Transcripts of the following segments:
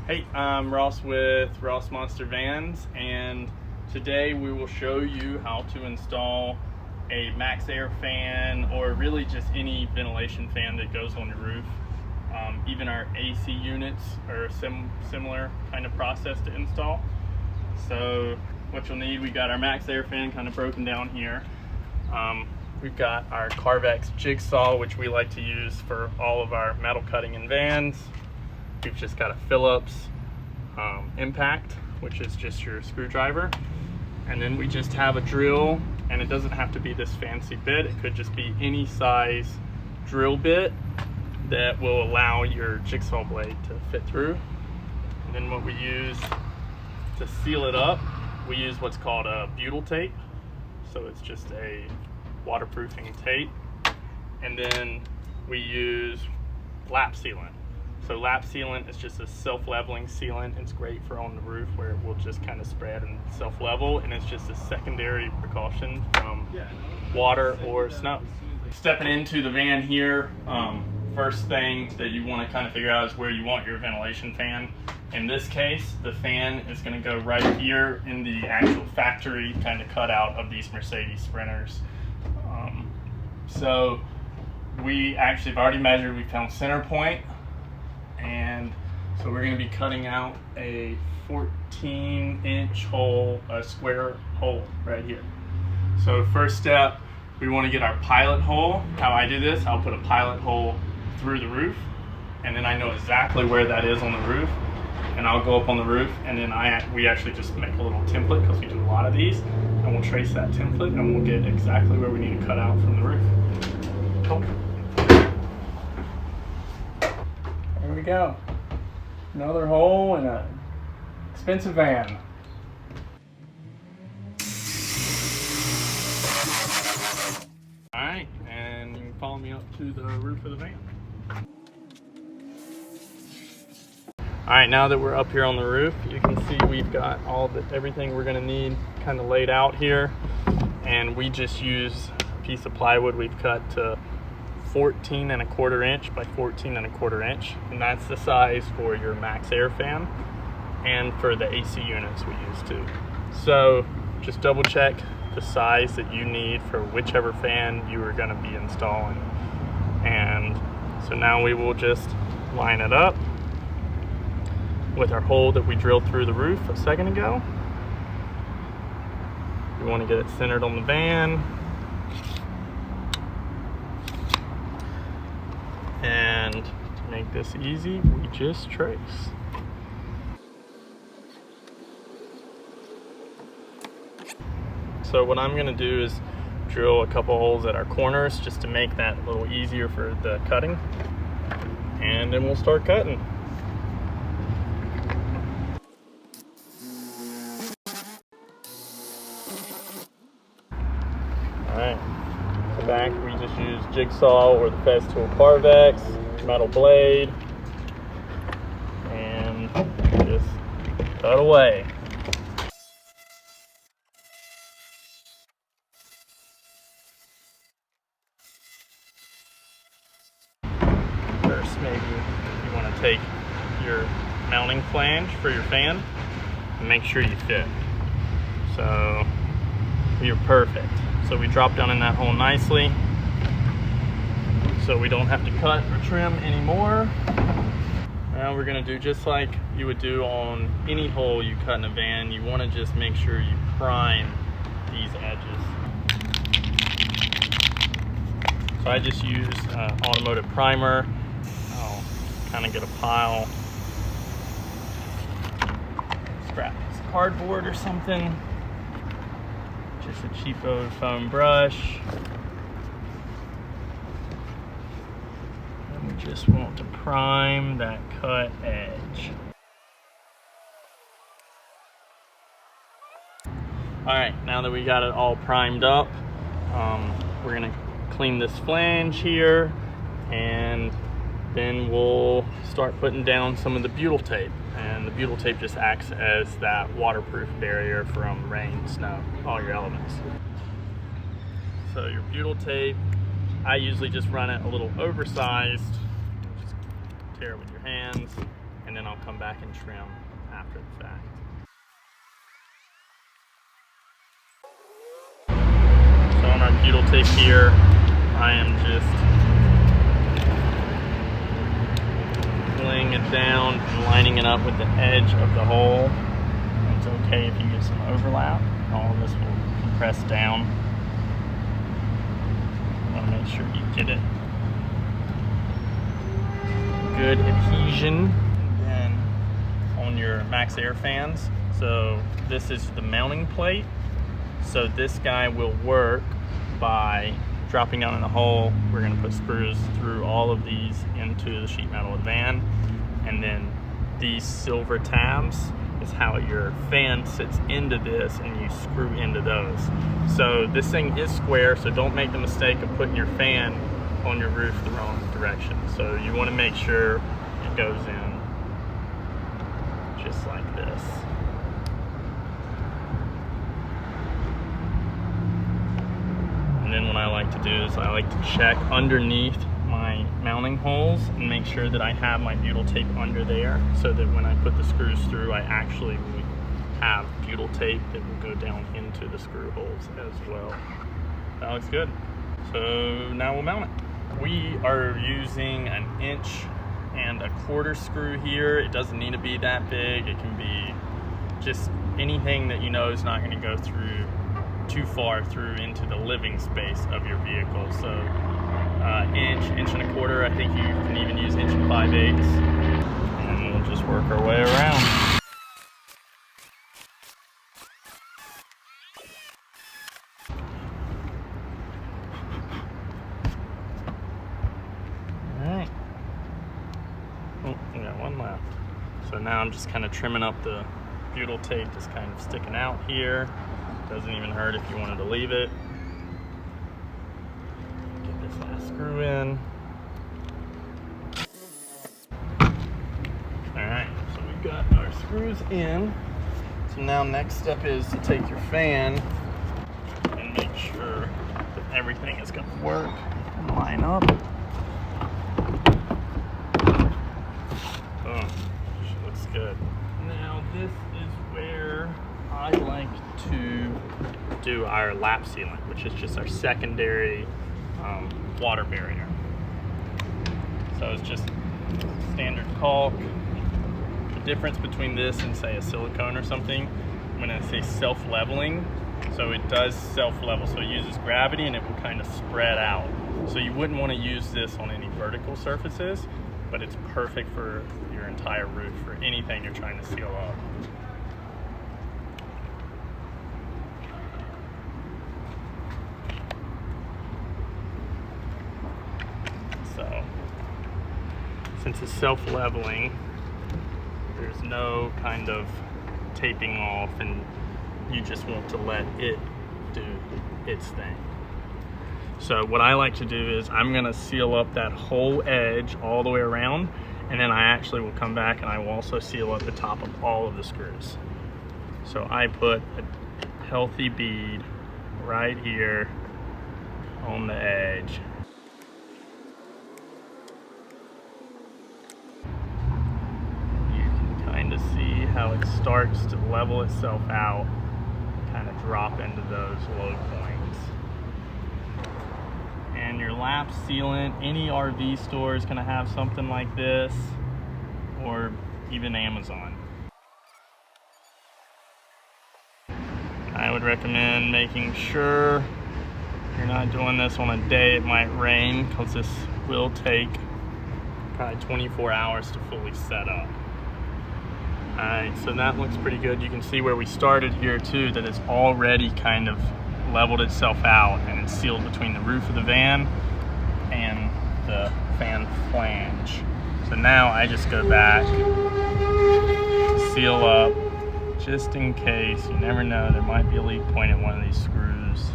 Hey, I'm Ross with Rossmönster Vans, and today we will show you how to install a Maxx Air fan, or really just any ventilation fan that goes on your roof. Even our AC units are a similar kind of process to install. So what you'll need, we got our Maxx Air fan kind of broken down here. We've got our Carvex jigsaw, which we like to use for all of our metal cutting in vans. We've just got a Phillips impact, which is just your screwdriver. And then we just have a drill, and it doesn't have to be this fancy bit. It could just be any size drill bit that will allow your jigsaw blade to fit through. And then what we use to seal it up, we use what's called a butyl tape. So it's just a waterproofing tape. And then we use lap sealant. So lap sealant is just a self-leveling sealant. It's great for on the roof where it will just kind of spread and self-level, and it's just a secondary precaution from water or snow. Stepping into the van here, first thing that you want to kind of figure out is where you want your ventilation fan. In this case, the fan is going to go right here in the actual factory kind of cutout of these Mercedes Sprinters. So we actually have already measured, we found center point. And so we're going to be cutting out a 14-inch hole, a square hole right here. So first step, we want to get our pilot hole. How I do this, I'll put a pilot hole through the roof, and then I know exactly where that is on the roof, and I'll go up on the roof, and then we actually just make a little template, because we do a lot of these, and we'll trace that template, and we'll get exactly where we need to cut out from the roof. Cool. Here we go. Another hole in an expensive van. Alright, and you can follow me up to the roof of the van. Alright, now that we're up here on the roof, you can see we've got everything we're going to need kind of laid out here. And we just use a piece of plywood we've cut to 14¼ inch by 14¼ inch, and that's the size for your Maxx Air fan and for the AC units we use too. So just double check the size that you need for whichever fan you are going to be installing. And so now we will just line it up with our hole that we drilled through the roof a second ago. We want to get it centered on the van. And to make this easy, we just trace. So what I'm going to do is drill a couple holes at our corners just to make that a little easier for the cutting. And then we'll start cutting. Alright. Back, we just use jigsaw or the Festool Carvex metal blade, and just cut away. First, maybe you want to take your mounting flange for your fan and make sure you fit. So you're perfect. So we drop down in that hole nicely, so we don't have to cut or trim anymore. Now we're going to do just like you would do on any hole you cut in a van. You want to just make sure you prime these edges. So I just use automotive primer. I'll kind of get a pile, scrap piece of cardboard or something. Just a cheapo foam brush. And we just want to prime that cut edge. Alright, now that we got it all primed up, we're going to clean this flange here, and then we'll start putting down some of the butyl tape. And the butyl tape just acts as that waterproof barrier from rain, snow, all your elements. So your butyl tape, I usually just run it a little oversized, just tear it with your hands, and then I'll come back and trim after the fact. So on our butyl tape here, I am just laying it down and lining it up with the edge of the hole. It's okay if you get some overlap. All of this will compress down. You want to make sure you get it good adhesion. And then on your Maxx Air fans, so this is the mounting plate. So this guy will work by dropping down in a hole. We're going to put screws through all of these into the sheet metal of the van, and then these silver tabs is how your fan sits into this and you screw into those. So this thing is square, so don't make the mistake of putting your fan on your roof the wrong direction. So you want to make sure it goes in just like this. And then what I like to do is I like to check underneath my mounting holes and make sure that I have my butyl tape under there, so that when I put the screws through, I actually would have butyl tape that will go down into the screw holes as well. That looks good. So now we'll mount it. We are using an 1.25" screw here. It doesn't need to be that big. It can be just anything that you know is not going to go through too far through into the living space of your vehicle. So 1.25". I think you can even use 1 5/8", and we'll just work our way around. All right. Oh, we got one left. So now I'm just kind of trimming up the butyl tape that's kind of sticking out here. Doesn't even hurt if you wanted to leave it. Get this last screw in. Alright, so we've got our screws in. So now next step is to take your fan and make sure that everything is going to work and line up. Boom. Looks good. Now this is where I like to do our lap sealant, which is just our secondary water barrier. So it's just standard caulk. The difference between this and say a silicone or something, when I say self-leveling, so it does self-level, so it uses gravity and it will kind of spread out. So you wouldn't want to use this on any vertical surfaces, but it's perfect for your entire roof, for anything you're trying to seal up. So, since it's self-leveling, there's no kind of taping off, and you just want to let it do its thing. So what I like to do is I'm gonna seal up that whole edge all the way around, and then I actually will come back and I will also seal up the top of all of the screws. So I put a healthy bead right here on the edge. To see how it starts to level itself out, kind of drop into those low points. And your lap sealant, any RV store is going to have something like this, or even Amazon. I would recommend making sure you're not doing this on a day it might rain, because this will take probably 24 hours to fully set up. Alright, so that looks pretty good. You can see where we started here too, that it's already kind of leveled itself out, and it's sealed between the roof of the van and the fan flange. So now I just go back, seal up, just in case. You never know, there might be a leak point at one of these screws.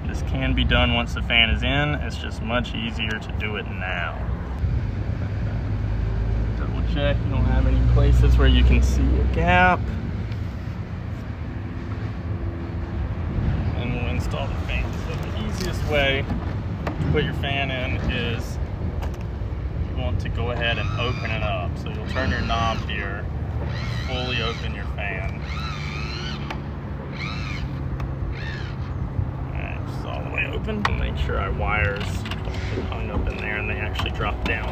This can be done once the fan is in. It's just much easier to do it now. Check, you don't have any places where you can see a gap. And we'll install the fan. So the easiest way to put your fan in is you want to go ahead and open it up. So you'll turn your knob here, fully open your fan. Alright, just all the way open. Make sure our wires are hung up in there and they actually drop down.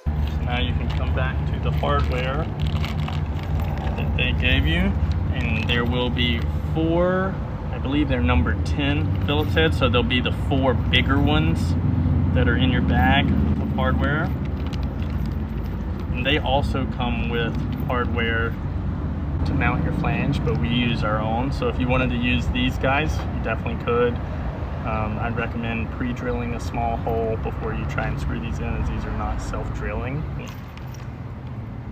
So now you can come back to the hardware that they gave you, and there will be 4, I believe they're number 10 Phillips heads, so there'll be the 4 bigger ones that are in your bag of hardware. And they also come with hardware to mount your flange, but we use our own. So if you wanted to use these guys, you definitely could. I'd recommend pre-drilling a small hole before you try and screw these in, as these are not self-drilling.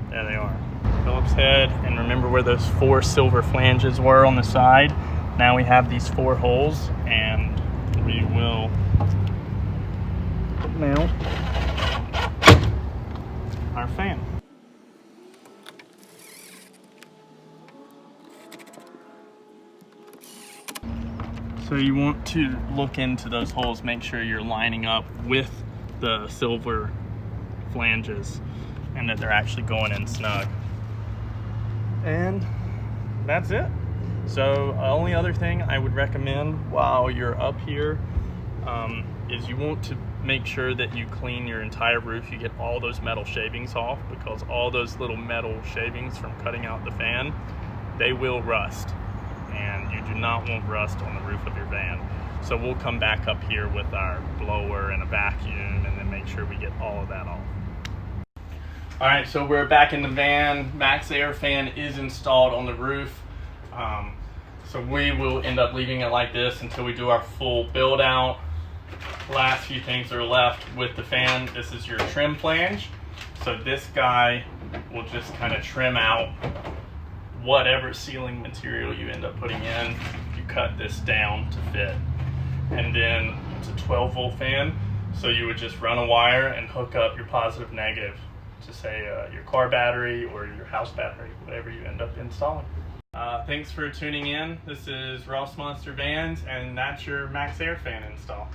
There they are. Phillips head, and remember where those 4 silver flanges were on the side? Now we have these 4 holes, and we will mount our fan. So you want to look into those holes, make sure you're lining up with the silver flanges and that they're actually going in snug. And that's it. So only other thing I would recommend while you're up here is you want to make sure that you clean your entire roof. You get all those metal shavings off, because all those little metal shavings from cutting out the fan, they will rust. And you do not want rust on the roof of your van. So we'll come back up here with our blower and a vacuum and then make sure we get all of that off. All right, so we're back in the van. Maxx Air Fan is installed on the roof. So we will end up leaving it like this until we do our full build out. Last few things are left with the fan. This is your trim flange. So this guy will just kind of trim out whatever sealing material you end up putting in. You cut this down to fit. And then it's a 12-volt fan, so you would just run a wire and hook up your positive negative to say your car battery or your house battery, whatever you end up installing. Thanks for tuning in. This is Rossmönster Vans, and that's your Maxx Air Fan install.